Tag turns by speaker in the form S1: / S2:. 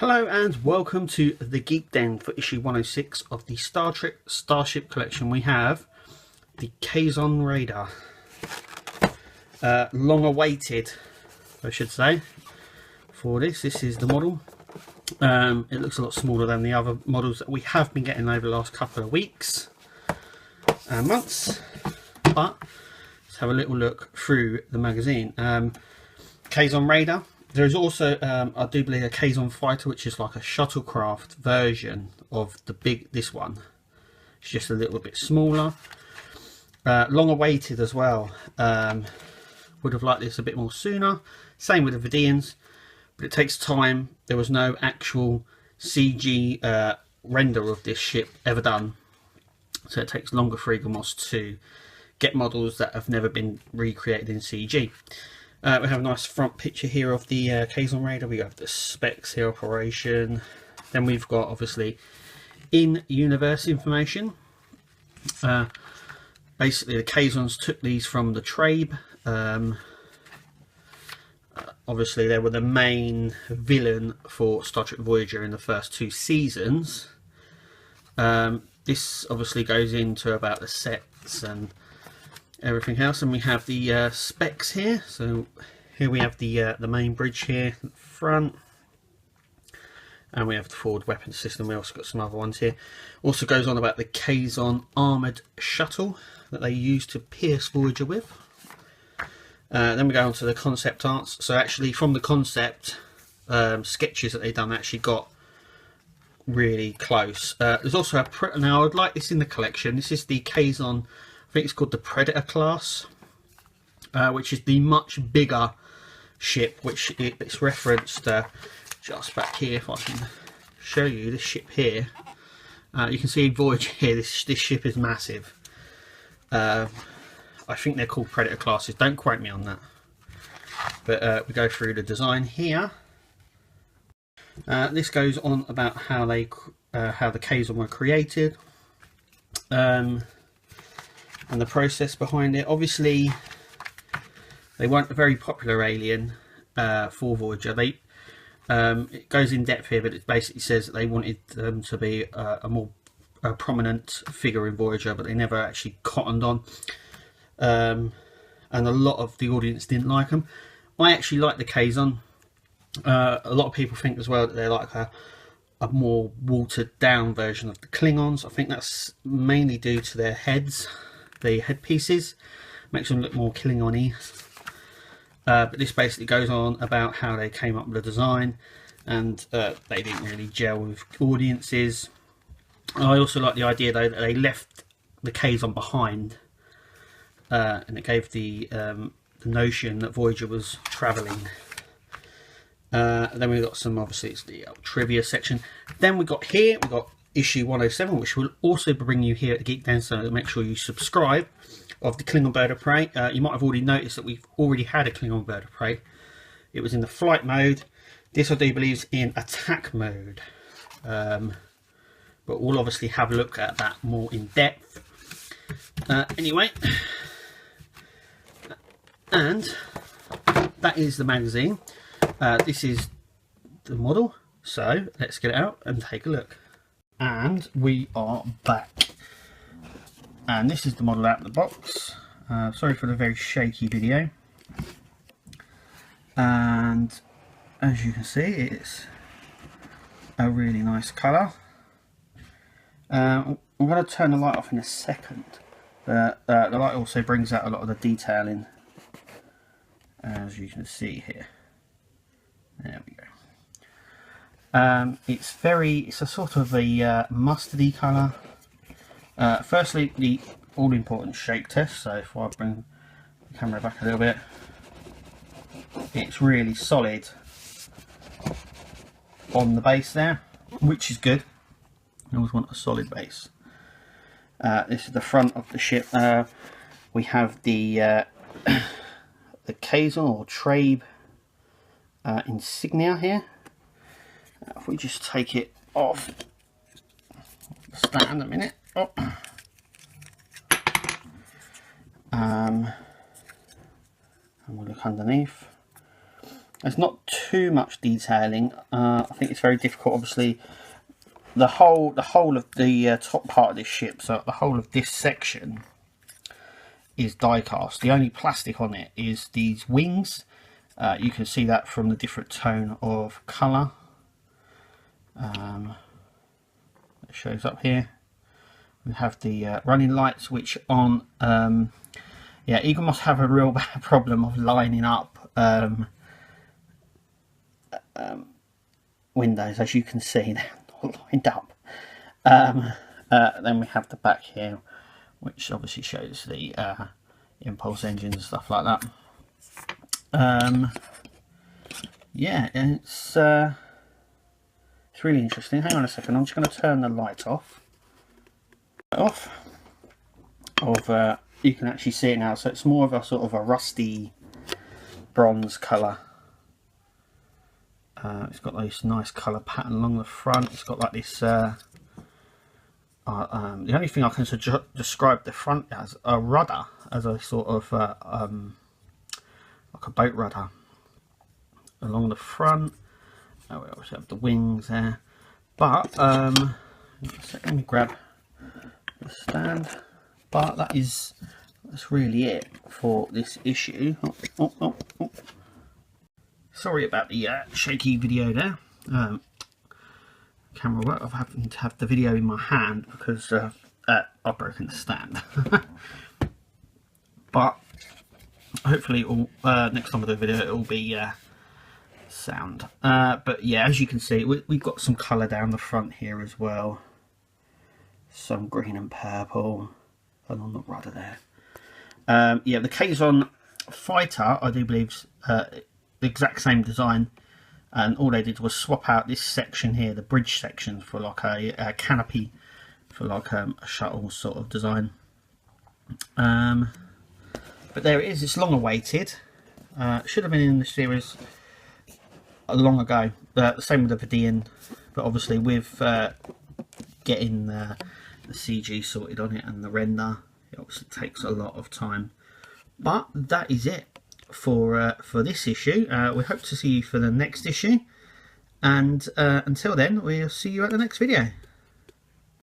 S1: Hello and welcome to the Geek Den for issue 106 of the Starship collection. We have the Kazon Radar. Long awaited, I should say, for this. This is the model. It looks a lot smaller than the other models that we have been getting over the last couple of weeks and months. But let's have a little look through the magazine. Kazon Radar. There is also, I do believe, a Kazon Fighter, which is like a shuttlecraft version of this one. It's just a little bit smaller. Long awaited as well. Would have liked this a bit more sooner. Same with the Vidians, but it takes time. There was no actual CG render of this ship ever done, so it takes longer for Eaglemoss to get models that have never been recreated in CG. We have a nice front picture here of the Kazon Radar. We have the specs here, operation. Then we've got obviously in-universe information. Basically, the Kazons took these from the Trabe. Obviously, they were the main villain for Star Trek Voyager in the first 2 seasons. This obviously goes into about the sets and everything else, and we have the specs here. So here we have the main bridge here at the front, and we have the forward weapon system. We also got some other ones here. Also goes on about the Kazon armoured shuttle that they used to pierce Voyager with. Then we go on to the concept arts. So actually from the concept sketches that they've done, actually got really close. There's also a now I'd like this in the collection. This is the Kazon, I think it's called the Predator class, which is the much bigger ship, which it's referenced just back here. If I can show you this ship here, you can see Voyager here. This ship is massive. I think they're called Predator classes. Don't quote me on that. But we go through the design here. This goes on about how the Kazon were created. And the process behind it. Obviously, they weren't a very popular alien for Voyager. It goes in depth here, but it basically says that they wanted them to be a more prominent figure in Voyager, but they never actually cottoned on. And a lot of the audience didn't like them. I actually like the Kazon. A lot of people think as well that they're like a more watered down version of the Klingons. I think that's mainly due to their heads. The headpieces makes them look more Klingon-y. But this basically goes on about how they came up with the design, and they didn't really gel with audiences. I also like the idea though that they left the Kazon behind, and it gave the notion that Voyager was travelling. Then we've got some, obviously it's the trivia section. Then we've got issue 107, which will also bring you here at the Geek Den, so make sure you subscribe, of the Klingon Bird of Prey. You might have already noticed that we've already had a Klingon Bird of Prey. It was in the flight mode. This I do believe is in attack mode. But we'll obviously have a look at that more in depth. Anyway, and that is the magazine. This is the model, so let's get it out and take a look. And we are back, and this is the model out of the box. Sorry for the very shaky video. And as you can see, it's a really nice colour. I'm going to turn the light off in a second, but the light also brings out a lot of the detailing, as you can see here. There we go. It's a sort of a mustardy colour. Firstly, the all-important shake test. So if I bring the camera back a little bit, it's really solid on the base there, which is good. I always want a solid base. This is the front of the ship. We have the Kazon or Trabe insignia here. If we just take it off the stand a minute. Oh. And we'll look underneath. There's not too much detailing. I think it's very difficult. Obviously, the whole of the top part of this ship, so the whole of this section, is die cast. The only plastic on it is these wings. You can see that from the different tone of colour. It shows up here. We have the running lights, which on yeah, Eagle must have a real bad problem of lining up windows. As you can see, they're not lined up. Then we have the back here, which obviously shows the impulse engines and stuff like that. Yeah, and it's really interesting. Hang on a second, I'm just going to turn the light off. You can actually see it now, so it's more of a sort of a rusty bronze colour. It's got this nice colour pattern along the front. It's got like this the only thing I can describe the front as a rudder, as a sort of like a boat rudder along the front. We obviously have the wings there, but let me grab the stand. But that's really it for this issue. Oh. Sorry about the shaky video there. Camera work. I've happened to have the video in my hand because I've broken the stand. But hopefully, next time I do a video, it will be sound. But yeah, as you can see, we've got some colour down the front here as well. Some green and purple along the rudder there. Yeah, the Kazon fighter, I do believe, the exact same design, and all they did was swap out this section here, the bridge section, for like a canopy for like a shuttle sort of design. But there it is. It's long awaited. Should have been in the series long ago. The same with the Vidian, but obviously with getting the CG sorted on it and the render, it obviously takes a lot of time. But that is it for this issue. We hope to see you for the next issue, and until then, we'll see you at the next video.